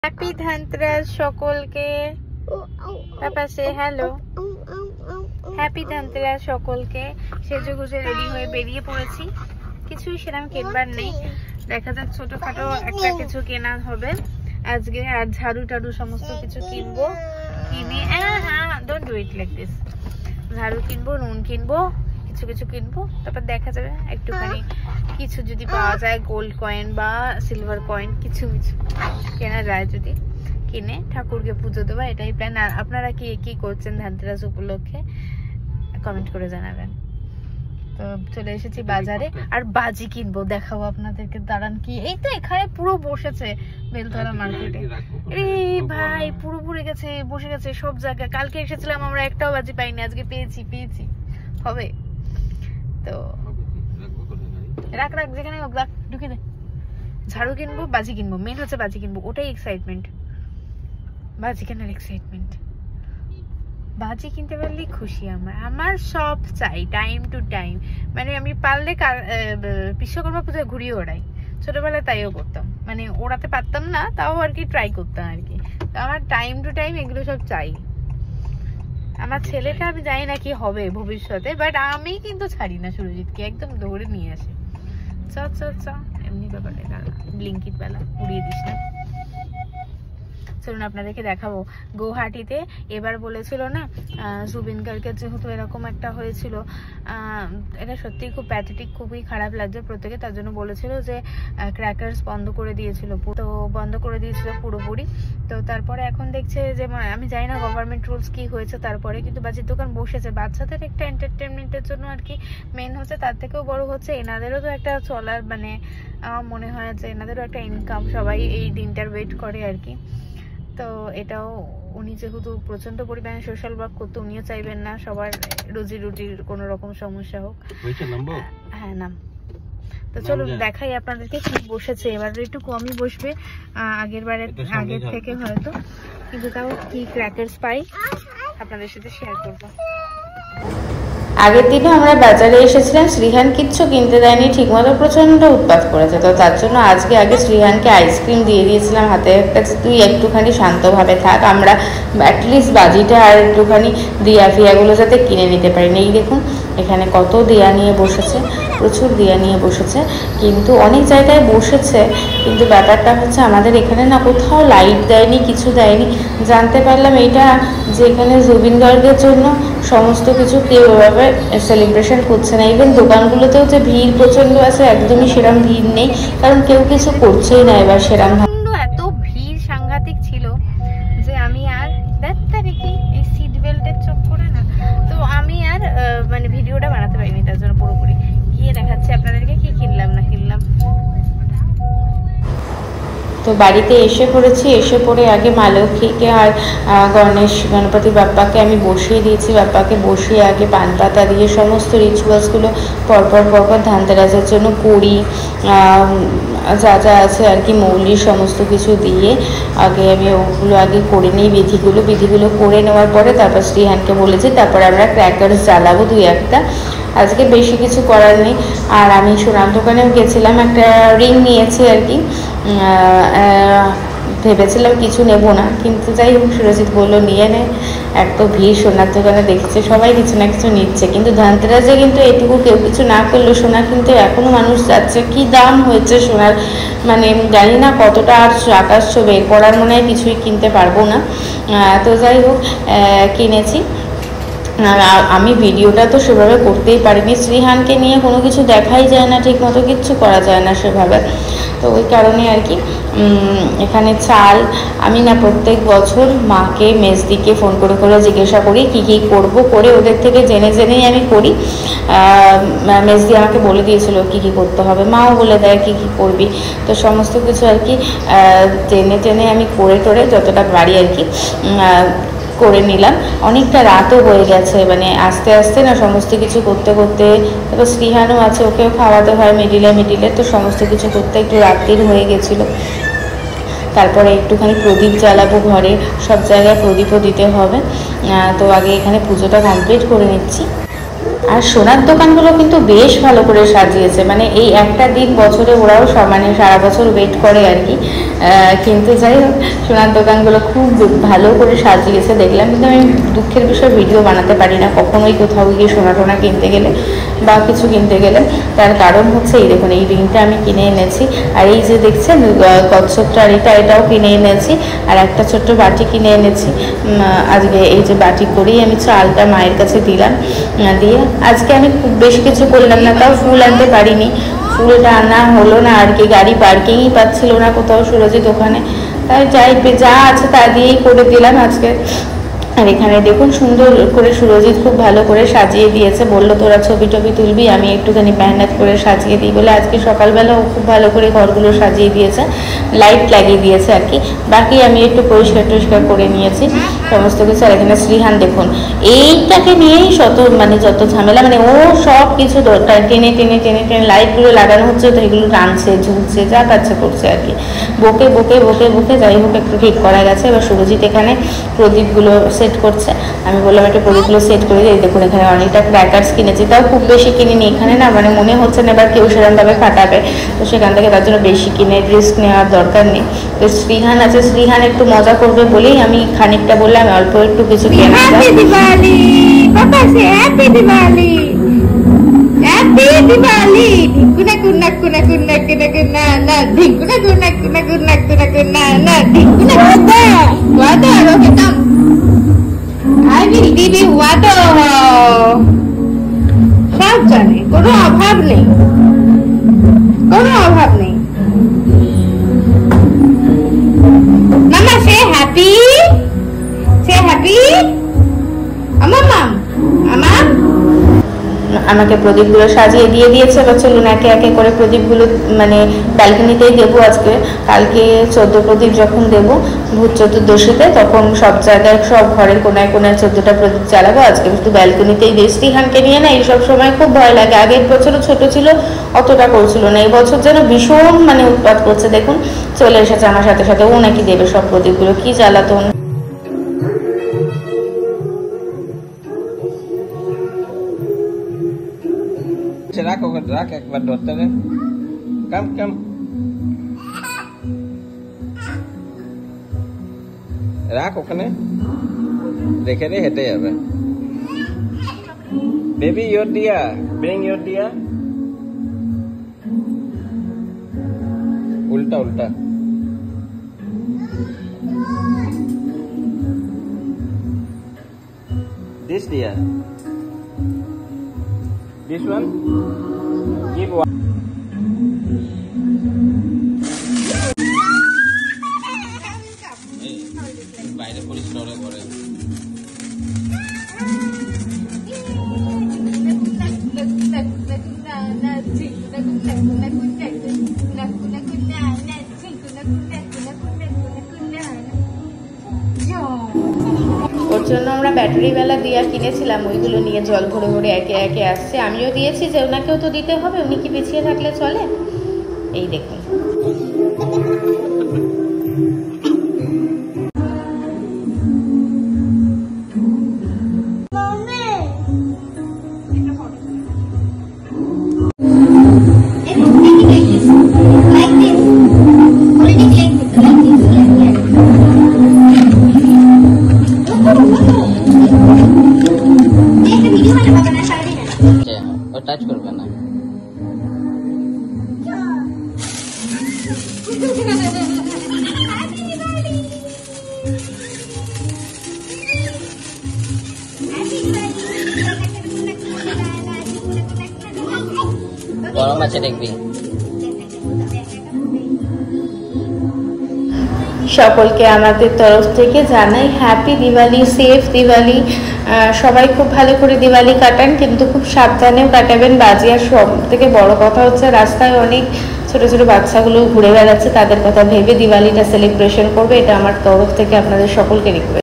Happy Dhanteras সকলকে। পাপা সে hello. Happy Dhanteras সকলকে। সেজে গুজে রেডি হয়ে বেরিয়ে পড়েছি। কিছুই সেরকম কিনবার নেই, দেখা যাক ছোটখাটো একটা কিছু কেনা হবে আজকে। আর ঝাড়ু টাড়ু সমস্ত কিছু কিনবো, কিনে don't do it like this. ঝাড়ু কিনবো, নুন কিনবো, কিছু কিছু কিনবো, তারপর দেখা যাবে একটুখানি কিছু যদি পাওয়া যায়, গোল্ড কয়েন বা সিলভার কয়েন কিছু কিছু কেনা যায়, যদি কিনে ঠাকুরকে পুজো দেবো, এটাই প্ল্যান। আর আপনারা কি কি করছেন ধনতেরাস উপলক্ষে কমেন্ট করে জানাবেন। তো চলে এসেছি বাজারে, আর বাজি কিনবো, দেখাবো আপনাদেরকে। দাঁড়ান, কি এই তো এখানে পুরো বসেছে বেলতলা মার্কেটে। এই ভাই পুরো ভরে গেছে, বসে গেছে সব জায়গায়। কালকে এসেছিলাম আমরা, একটাও বাজি পাইনি, আজকে পেয়েছি হবে। তো রাখ যেখানে ঢুকে দে। ঝাড়ু কিনবো, বাজি কিনবো, মেন হচ্ছে বাজি কিনবো, ওটাই এক্সাইটমেন্ট। বাজি কেনার এক্সাইটমেন্ট, বাজি কিনতে পারলেই খুশি। আমার সব চাই টাইম টু টাইম। মানে আমি পারলে বিশ্বকর্মা পুজোয় ঘুরিয়ে ওড়াই, ছোটবেলায় তাইও করতাম, মানে ওড়াতে পারতাম না, তাও আর কি ট্রাই করতাম আর কি। তো আমার টাইম টু টাইম এগুলো সব চাই। আমার ছেলেটা আমি জানি না কি হবে ভবিষ্যতে, বাট আমি কিন্তু ছাড়ি না সুরজিৎকে, একদম দৌড়ে নিয়ে আসি। চ এমনি ব্যাপারটা, ব্লিঙ্কিট বেলা উড়িয়ে দিস না। চলুন আপনাদেরকে দেখাবো গৌহাটিতে। এবার বলেছিল না জুবিন গার্গের যেহেতু এরকম একটা হয়েছিল, এটা সত্যি খুব প্যাথেটিক, খুবই খারাপ লাগছে প্রত্যেকে। তার জন্য বলেছিল যে ক্র্যাকার্স বন্ধ করে দিয়েছিল, তো বন্ধ করে দিয়েছিল পুরোপুরি। তো তারপরে এখন দেখছে যে, আমি জানি না গভর্নমেন্ট রুলস কি হয়েছে, তারপরে কিন্তু বাজির দোকান বসেছে বাচ্চাদের একটা এন্টারটেনমেন্টের জন্য আর কি। মেন হচ্ছে, তার থেকেও বড় হচ্ছে এনাদেরও তো একটা চলার, মানে আমার মনে হয় যে এনাদেরও একটা ইনকাম, সবাই এই দিনটার ওয়েট করে আর কি। তো এটাও উনি যেহেতু প্রচন্ড পরিমাণে সোশ্যাল ওয়ার্ক করতে, উনিও চাইবেন না সবার রুজি রুটির কোনো রকম সমস্যা হোক। হ্যাঁ নাম। তো চলুন দেখাই আপনাদেরকে কি বসেছে। এবার একটু কমই বসবে আগের থেকে হয়তো, কিন্তু তাও কি ক্র্যাকার্স পাই আপনাদের সাথে শেয়ার করবো। আগের দিনও আমরা বাজারে এসেছিলাম, শ্রীহান কিচ্ছু কিনতে দেয়নি ঠিকমতো, প্রচণ্ড উৎপাত করেছে। তো তার জন্য আগে শ্রীহানকে আইসক্রিম দিয়ে দিয়েছিলাম হাতে একটা, তুই একটুখানি শান্তভাবে থাক, আমরা অ্যাটলিস্ট বাজিটা আর একটুখানি দিয়া ফিয়াগুলো যাতে কিনে নিতে পারি। এই দেখুন এখানে কত দিয়া নিয়ে বসেছে, প্রচুর দিয়া নিয়ে বসেছে, কিন্তু অনেক জায়গায় বসেছে, কিন্তু ব্যাপারটা হচ্ছে আমাদের এখানে না কোথাও লাইট দেয়নি, কিছু দেয়নি। জানতে পারলাম এইটা যে এখানে জুবিন গার্গের জন্য সমস্ত কিছু কেউ এভাবে সেলিব্রেশন করছে না। ইভেন দোকানগুলোতেও যে ভিড় প্রচণ্ড আছে, একদমই সেরকম ভিড় নেই, কারণ কেউ কিছু করছেই না এবার সেরকম। এত ভিড় সাংঘাতিক ছিল যে আমি আর এই সিট বেল্টের চোখ করে না, তো আমি আর মানে ভিডিওটা বানাতে পারিনি। তার জন্য পুরোপুরি গিয়ে দেখাচ্ছি আপনাদেরকে কি কিনলাম না কিনলাম। তো বাড়িতে এসে পড়েছি, এসে পড়ে আগে মা লক্ষ্মীকে আর গণপতি বাপ্পাকে আমি বসিয়ে দিয়েছি। বাপ্পাকে বসিয়ে আগে পান পাতা দিয়ে সমস্ত রিচুয়ালসগুলো পরপর ধনতেরাসের জন্য করি, যা যা আছে আর কি, মৌলি সমস্ত কিছু দিয়ে আগে আমি ওগুলো আগে করে নিই, বিধিগুলো করে নেওয়ার পরে তারপর শ্রীহানকে বলেছি, তারপর আমরা ক্র্যাকার্স জ্বালাবো 2-1টা। আজকে বেশি কিছু করার নেই। আর আমি সোনার দোকানেও গেছিলাম, একটা রিং নিয়েছি আর কি, ভেবেছিলাম কিছু নেব না, কিন্তু যাই হোক সুরজিৎ বললো নিয়ে নে। এত ভিড় সোনার দোকানে, দেখছে সবাই কিছু না কিছু নিচ্ছে, কিন্তু ধনতেরাসে কিন্তু এটুকু কেউ কিছু না করলেও সোনা কিনতে এখনও মানুষ যাচ্ছে। কি দাম হয়েছে সোনার, মানে জানি না কতটা আর আকাশ ছবে, এরপর আর মনে হয় কিছুই কিনতে পারবো না। তো যাই হোক কিনেছি। আমি ভিডিওটা তো সেভাবে করতেই পারিনি, শ্রীহানকে নিয়ে কোনো কিছু দেখাই যায় না ঠিক মতো, কিচ্ছু করা যায় না সেভাবে। তো ওই কারণে আর কি এখানে চাল আমি না প্রত্যেক বছর মাকে মেজদিকে ফোন করে জিজ্ঞাসা করি কী কী করবো, করে ওদের থেকে জেনেই আমি করি। মেজদি আমাকে বলে দিয়েছিল কী কী করতে হবে, মাও বলে দেয় কী কী করবি। তো সমস্ত কিছু আর কি টেনে আমি করে যতটা পারি আর কি করে নিলাম। অনেকটা রাতও হয়ে গেছে, মানে আস্তে আস্তে না সমস্ত কিছু করতে। তারপর শ্রীহানও আছে, ওকেও খাওয়াতে হয় মিডিলে, তো সমস্ত কিছু করতে একটু রাত্রির হয়ে গেছিলো। তারপরে একটুখানি প্রদীপ জ্বালাবো, ঘরে সব জায়গায় প্রদীপও দিতে হবে। তো আগে এখানে পুজোটা কমপ্লিট করে নিচ্ছি। আর সোনার দোকানগুলো কিন্তু বেশ ভালো করে সাজিয়েছে, মানে এই একটা দিন বছরে ওরাও মানে সারা বছর ওয়েট করে আর কি, কিন্তু যাই হোক সোনার দোকানগুলো খুব ভালো করে সাজিয়েছে দেখলাম। কিন্তু আমি দুঃখের বিষয় ভিডিও বানাতে পারি না কখনোই কোথাও গিয়ে সোনা টোনা কিনতে গেলে বা কিছু কিনতে গেলে। তার কারণ হচ্ছে এই দেখুন এই রিংটা আমি কিনে এনেছি, আর এই যে দেখছেন কচ্ছপটা এটাও কিনে এনেছি, আর একটা ছোট্ট বাটি কিনে এনেছি। আজকে এই যে বাটি করেই আমি চালটা মায়ের কাছে দিলাম, দিয়ে আজকে আমি খুব বেশি কিছু করলাম না, তাও ফুল আনতে পারিনি, ফুলটা আনা হলো না আর কি, গাড়ি পার্কিংই পাচ্ছিল না কোথাও সুরজিৎ ওখানে, তাই যা আছে তা দিয়েই করে দিলাম আজকে। আর এখানে দেখুন সুন্দর করে সুরজিৎ খুব ভালো করে সাজিয়ে দিয়েছে, বললো তোরা ছবি টবি তুলবি, আমি একটুখানি মেহনত করে সাজিয়ে দিই বলে আজকে সকালবেলা ও খুব ভালো করে ঘরগুলো সাজিয়ে দিয়েছে, লাইট লাগিয়ে দিয়েছে আর কি। বাকি আমি একটু পরিষ্কার টরিষ্কার করে নিয়েছি সমস্ত কিছু। আর এখানে শ্রীহান দেখুন এইটাকে নিয়েই যত ঝামেলা, মানে ও সব কিছু টেনে টেনে টেনে টেনে লাইটগুলো লাগানো হচ্ছে তো এগুলো টানছে ঝুলছে যা কাছে করছে আর কি, বকে বকে বকে বকে যাই হোক একটু ঠিক করা গেছে। এবার সুরজিৎ এখানে প্রদীপগুলো সেট করছে, আমি বললাম একটু প্রদীপগুলো সেট করে দিই। দেখুন এখানে অনেকটা ক্র্যাকার্স কিনেছি, তাও খুব বেশি কিনিনি, এখানে না মানে মনে হচ্ছে না এবার কেউ সেরকমভাবে ফাটাবে, তো সেখান থেকে তার জন্য বেশি কিনে রিস্ক নেওয়ার দরকার নেই। তো শ্রীহান আছে, শ্রীহান একটু মজা করবে বলেই আমি খানিকটা বললাম অল্প একটু কিছু কেনা। হ্যাপি দিওয়ালি বাবা, সে হ্যাপি দিওয়ালি, হ্যাপি দিওয়ালি, ঢিকুনা কুনা কুনা কুনা কুনা কুনা না, ঢিকুনা কুনা কুনা কুনা কুনা কুনা না, ঢিকুনা water okay come, I will give you water. সব জানে, কোনো অভাব নেই, কোনো অভাব নেই। মামা সে হ্যাপি, সে হ্যাপি। আমাকে প্রদীপগুলো সাজিয়ে দিয়ে দিয়েছে। এবার চলুন একে একে করে প্রদীপগুলো মানে ব্যালকনিতেই দেবো আজকে, কালকে 14 প্রদীপ যখন দেবো ভূত চতুর্দশীতে তখন সব জায়গায় সব ঘরের কোনায় কোনায় 14টা প্রদীপ জ্বালাবো, আজকে শুধু ব্যালকনিতেই দিই। শ্রীহানকে নিয়ে না এইসব সময় খুব ভয় লাগে, আগের বছরও ছোট ছিল অতটা করছিল না, এই বছর যেন ভীষণ মানে উৎপাত করছে। দেখুন চলে এসেছে আমার সাথে সাথে, ও নাকি দেবে সব প্রদীপগুলো, কি জ্বালাতন। রাখ একবার ধরতে রে, কাম কাম রাখ ওখানে রেখে রে, হেঁটে যাবে। বেবি ইয়োর দিয়া, ব্রিং ইয়োর দিয়া, উল্টা উল্টা। This dia, this one, give one. বাইরে পরিষ্কার করে ওর জন্য আমরা ব্যাটারিওয়ালা দিয়া কিনেছিলাম, ওইগুলো নিয়ে জল ভরে ভরে একে একে আসছে। আমিও দিয়েছি যে ওনাকেও তো দিতে হবে, উনি কি পিছিয়ে থাকলে চলে। এই দেখুন টাচ করবে না। গরম আছে দেখবি। সকলকে আমাদের তরফ থেকে জানাই হ্যাপি দিওয়ালি, সেফ দিওয়ালি। সবাই খুব ভালো করে দিওয়ালি কাটান, কিন্তু খুব সাবধানেও কাটাবেন। বাজি আর সব থেকে বড় কথা হচ্ছে রাস্তায় অনেক ছোট ছোট বাচ্চাগুলো ঘুরে বেড়াচ্ছে, তাদের কথা ভেবে দিওয়ালিটা সেলিব্রেশন করবে, এটা আমার তরফ থেকে আপনাদের সকলকে রিকোয়েস্ট।